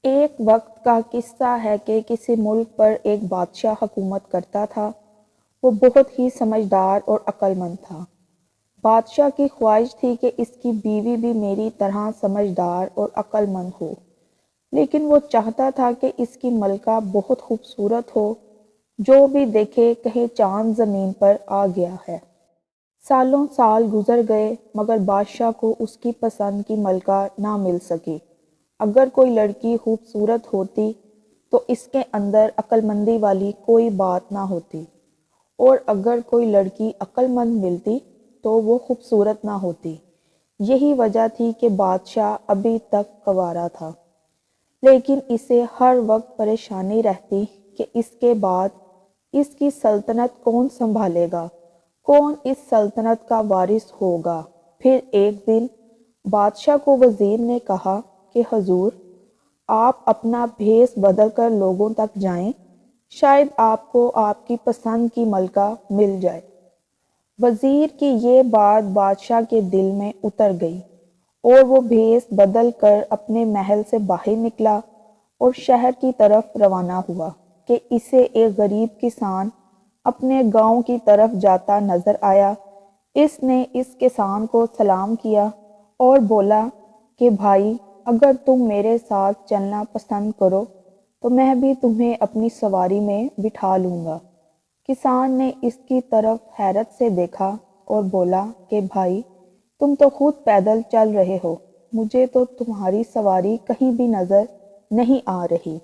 ایک وقت کا قصہ ہے کہ کسی ملک پر ایک بادشاہ حکومت کرتا تھا۔ وہ بہت ہی سمجھدار اور عقل مند تھا۔ بادشاہ کی خواہش تھی کہ اس کی بیوی بھی میری طرح سمجھدار اور عقل مند ہو، لیکن وہ چاہتا تھا کہ اس کی ملکہ بہت خوبصورت ہو، جو بھی دیکھے کہے چاند زمین پر آ گیا ہے۔ سالوں سال گزر گئے مگر بادشاہ کو اس کی پسند کی ملکہ نہ مل سکی۔ اگر کوئی لڑکی خوبصورت ہوتی تو اس کے اندر عقل مندی والی کوئی بات نہ ہوتی، اور اگر کوئی لڑکی عقل مند ملتی تو وہ خوبصورت نہ ہوتی۔ یہی وجہ تھی کہ بادشاہ ابھی تک کنوارا تھا، لیکن اسے ہر وقت پریشانی رہتی کہ اس کے بعد اس کی سلطنت کون سنبھالے گا، کون اس سلطنت کا وارث ہوگا۔ پھر ایک دن بادشاہ کو وزیر نے کہا کہ حضور، آپ اپنا بھیس بدل کر لوگوں تک جائیں، شاید آپ کو آپ کی پسند کی ملکہ مل جائے۔ وزیر کی یہ بات بادشاہ کے دل میں اتر گئی، اور وہ بھیس بدل کر اپنے محل سے باہر نکلا اور شہر کی طرف روانہ ہوا کہ اسے ایک غریب کسان اپنے گاؤں کی طرف جاتا نظر آیا۔ اس نے اس کسان کو سلام کیا اور بولا کہ بھائی، اگر تم میرے ساتھ چلنا پسند کرو تو میں بھی تمہیں اپنی سواری میں بٹھا لوں گا۔ کسان نے اس کی طرف حیرت سے دیکھا اور بولا کہ بھائی، تم تو خود پیدل چل رہے ہو، مجھے تو تمہاری سواری کہیں بھی نظر نہیں آ رہی۔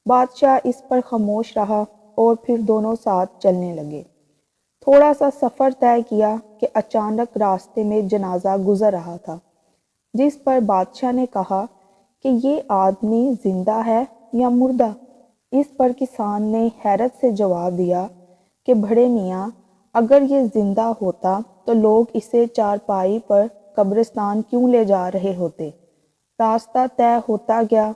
بادشاہ اس پر خاموش رہا اور پھر دونوں ساتھ چلنے لگے۔ تھوڑا سا سفر طے کیا کہ اچانک راستے میں جنازہ گزر رہا تھا، جس پر بادشاہ نے کہا کہ یہ آدمی زندہ ہے یا مردہ؟ اس پر کسان نے حیرت سے جواب دیا کہ بڑے میاں، اگر یہ زندہ ہوتا تو لوگ اسے چارپائی پر قبرستان کیوں لے جا رہے ہوتے؟ راستہ طے ہوتا گیا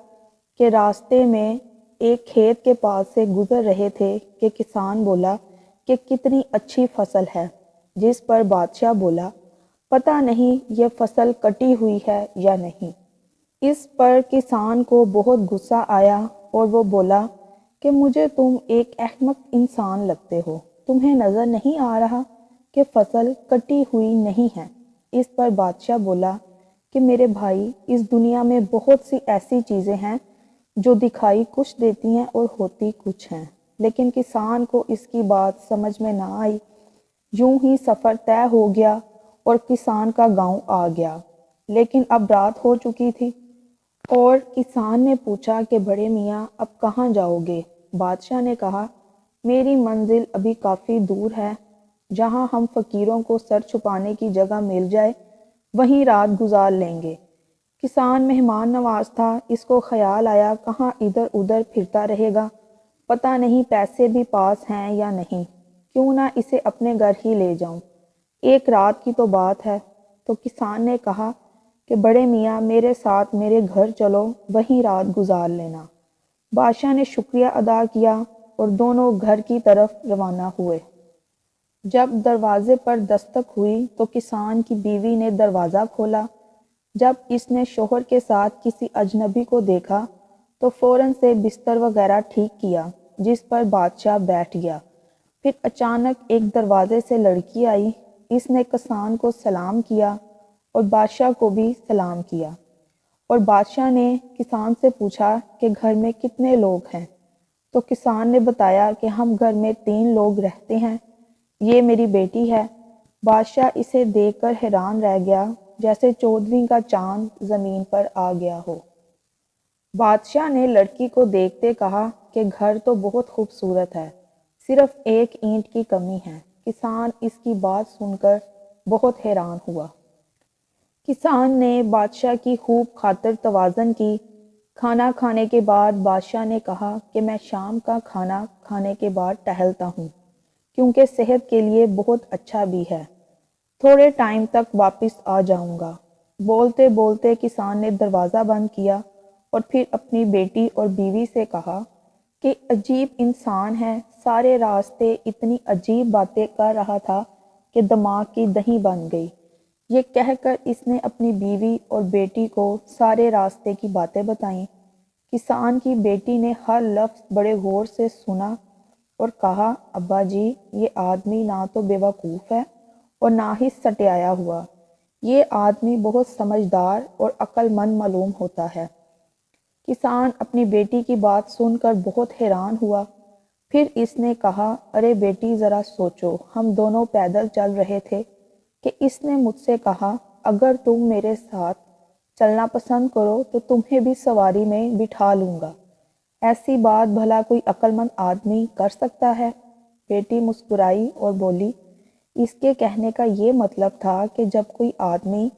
کہ راستے میں ایک کھیت کے پاس سے گزر رہے تھے کہ کسان بولا کہ کتنی اچھی فصل ہے، جس پر بادشاہ بولا پتہ نہیں یہ فصل کٹی ہوئی ہے یا نہیں۔ اس پر کسان کو بہت غصہ آیا اور وہ بولا کہ مجھے تم ایک احمق انسان لگتے ہو، تمہیں نظر نہیں آ رہا کہ فصل کٹی ہوئی نہیں ہے؟ اس پر بادشاہ بولا کہ میرے بھائی، اس دنیا میں بہت سی ایسی چیزیں ہیں جو دکھائی کچھ دیتی ہیں اور ہوتی کچھ ہیں۔ لیکن کسان کو اس کی بات سمجھ میں نہ آئی۔ یوں ہی سفر طے ہو گیا اور کسان کا گاؤں آ گیا، لیکن اب رات ہو چکی تھی، اور کسان نے پوچھا کہ بڑے میاں، اب کہاں جاؤ گے؟ بادشاہ نے کہا، میری منزل ابھی کافی دور ہے، جہاں ہم فقیروں کو سر چھپانے کی جگہ مل جائے وہیں رات گزار لیں گے۔ کسان مہمان نواز تھا، اس کو خیال آیا کہاں ادھر ادھر پھرتا رہے گا، پتہ نہیں پیسے بھی پاس ہیں یا نہیں، کیوں نہ اسے اپنے گھر ہی لے جاؤں، ایک رات کی تو بات ہے۔ تو کسان نے کہا کہ بڑے میاں، میرے ساتھ میرے گھر چلو، وہیں رات گزار لینا۔ بادشاہ نے شکریہ ادا کیا اور دونوں گھر کی طرف روانہ ہوئے۔ جب دروازے پر دستک ہوئی تو کسان کی بیوی نے دروازہ کھولا۔ جب اس نے شوہر کے ساتھ کسی اجنبی کو دیکھا تو فوراً سے بستر وغیرہ ٹھیک کیا، جس پر بادشاہ بیٹھ گیا۔ پھر اچانک ایک دروازے سے لڑکی آئی، اس نے کسان کو سلام کیا اور بادشاہ کو بھی سلام کیا، اور بادشاہ نے کسان سے پوچھا کہ گھر میں کتنے لوگ ہیں؟ تو کسان نے بتایا کہ ہم گھر میں 3 لوگ رہتے ہیں، یہ میری بیٹی ہے۔ بادشاہ اسے دیکھ کر حیران رہ گیا، جیسے 14ویں کا چاند زمین پر آ گیا ہو۔ بادشاہ نے لڑکی کو دیکھتے کہا کہ گھر تو بہت خوبصورت ہے، صرف ایک اینٹ کی کمی ہے۔ کسان اس کی بات سن کر بہت حیران ہوا۔ کسان نے بادشاہ کی خوب خاطر توازن کی۔ کھانا کھانے کے بعد بادشاہ نے کہا کہ میں شام کا کھانا کھانے کے بعد ٹہلتا ہوں، کیونکہ صحت کے لیے بہت اچھا بھی ہے، تھوڑے ٹائم تک واپس آ جاؤں گا۔ بولتے بولتے کسان نے دروازہ بند کیا اور پھر اپنی بیٹی اور بیوی سے کہا کہ عجیب انسان ہے، سارے راستے اتنی عجیب باتیں کر رہا تھا کہ دماغ کی دہی بن گئی۔ یہ کہہ کر اس نے اپنی بیوی اور بیٹی کو سارے راستے کی باتیں بتائیں۔ کسان کی بیٹی نے ہر لفظ بڑے غور سے سنا اور کہا، ابا جی، یہ آدمی نہ تو بیوقوف ہے اور نہ ہی سٹیایا ہوا، یہ آدمی بہت سمجھدار اور عقل مند معلوم ہوتا ہے۔ کسان اپنی بیٹی کی بات سن کر بہت حیران ہوا۔ پھر اس نے کہا، ارے بیٹی ذرا سوچو، ہم دونوں پیدل چل رہے تھے کہ اس نے مجھ سے کہا، اگر تم میرے ساتھ چلنا پسند کرو تو تمہیں بھی سواری میں بٹھا لوں گا۔ ایسی بات بھلا کوئی عقل مند آدمی کر سکتا ہے؟ بیٹی مسکرائی اور بولی، اس کے کہنے کا یہ مطلب تھا کہ جب کوئی آدمی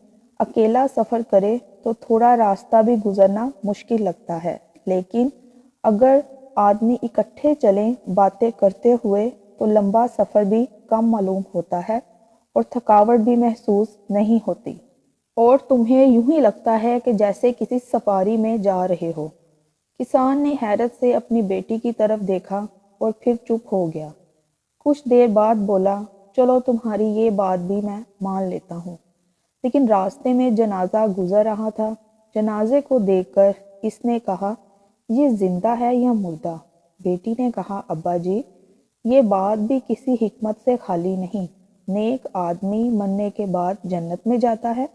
اکیلا سفر کرے تو تھوڑا راستہ بھی گزرنا مشکل لگتا ہے، لیکن اگر آدمی اکٹھے چلیں باتیں کرتے ہوئے تو لمبا سفر بھی کم معلوم ہوتا ہے اور تھکاوٹ بھی محسوس نہیں ہوتی، اور تمہیں یوں ہی لگتا ہے کہ جیسے کسی سفاری میں جا رہے ہو۔ کسان نے حیرت سے اپنی بیٹی کی طرف دیکھا اور پھر چپ ہو گیا۔ کچھ دیر بعد بولا، چلو تمہاری یہ بات بھی میں مان لیتا ہوں، لیکن راستے میں جنازہ گزر رہا تھا۔ جنازے کو دیکھ کر اس نے کہا، یہ زندہ ہے یا مردہ؟ بیٹی نے کہا، ابا جی، یہ بات بھی کسی حکمت سے خالی نہیں۔ نیک آدمی مرنے کے بعد جنت میں جاتا ہے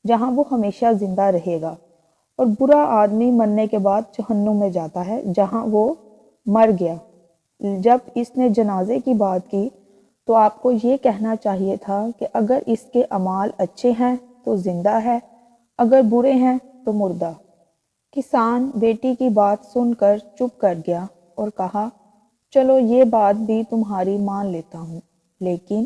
جہاں وہ ہمیشہ زندہ رہے گا، اور برا آدمی مرنے کے بعد جہنم میں جاتا ہے جہاں وہ مر گیا۔ جب اس نے جنازے کی بات کی تو آپ کو یہ کہنا چاہیے تھا کہ اگر اس کے اعمال اچھے ہیں تو زندہ ہے، اگر برے ہیں تو مردہ۔ کسان بیٹی کی بات سن کر چپ کر گیا اور کہا، چلو یہ بات بھی تمہاری مان لیتا ہوں، لیکن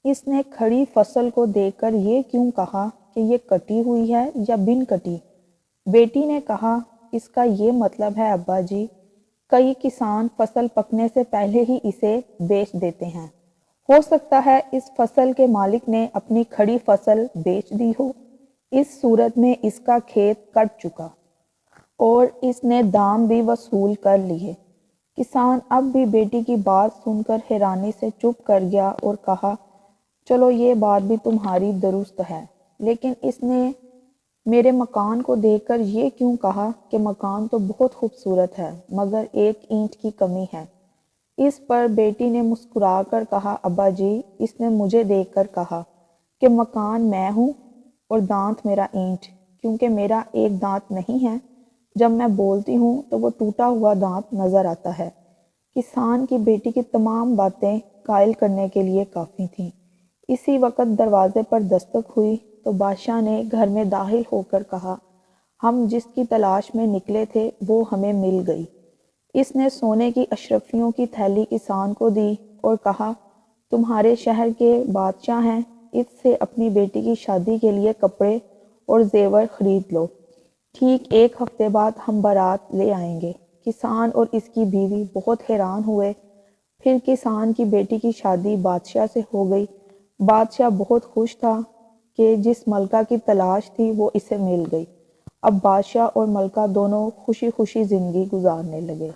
اس نے کھڑی فصل کو دیکھ کر یہ کیوں کہا کہ یہ کٹی ہوئی ہے یا بن کٹی؟ بیٹی نے کہا، اس کا یہ مطلب ہے ابا جی، کئی کسان فصل پکنے سے پہلے ہی اسے بیچ دیتے ہیں۔ ہو سکتا ہے اس فصل کے مالک نے اپنی کھڑی فصل بیچ دی ہو، اس صورت میں اس کا کھیت کٹ چکا اور اس نے دام بھی وصول کر لیے۔ کسان اب بھی بیٹی کی بات سن کر حیرانی سے چپ کر گیا اور کہا، چلو یہ بات بھی تمہاری درست ہے، لیکن اس نے میرے مکان کو دیکھ کر یہ کیوں کہا کہ مکان تو بہت خوبصورت ہے مگر ایک اینٹ کی کمی ہے؟ اس پر بیٹی نے مسکرا کر کہا، ابا جی، اس نے مجھے دیکھ کر کہا کہ مکان میں ہوں اور دانت میرا اینٹ، کیونکہ میرا ایک دانت نہیں ہے، جب میں بولتی ہوں تو وہ ٹوٹا ہوا دانت نظر آتا ہے۔ کسان کی بیٹی کی تمام باتیں قائل کرنے کے لیے کافی تھیں۔ اسی وقت دروازے پر دستک ہوئی تو بادشاہ نے گھر میں داخل ہو کر کہا، ہم جس کی تلاش میں نکلے تھے وہ ہمیں مل گئی۔ اس نے سونے کی اشرفیوں کی تھیلی کسان کو دی اور کہا، تمہارے شہر کے بادشاہ ہیں، اس سے اپنی بیٹی کی شادی کے لیے کپڑے اور زیور خرید لو، ٹھیک ایک ہفتے بعد ہم بارات لے آئیں گے۔ کسان اور اس کی بیوی بہت حیران ہوئے۔ پھر کسان کی بیٹی کی شادی بادشاہ سے ہو گئی۔ بادشاہ بہت خوش تھا کہ جس ملکہ کی تلاش تھی وہ اسے مل گئی۔ اب بادشاہ اور ملکہ دونوں خوشی خوشی زندگی گزارنے لگے۔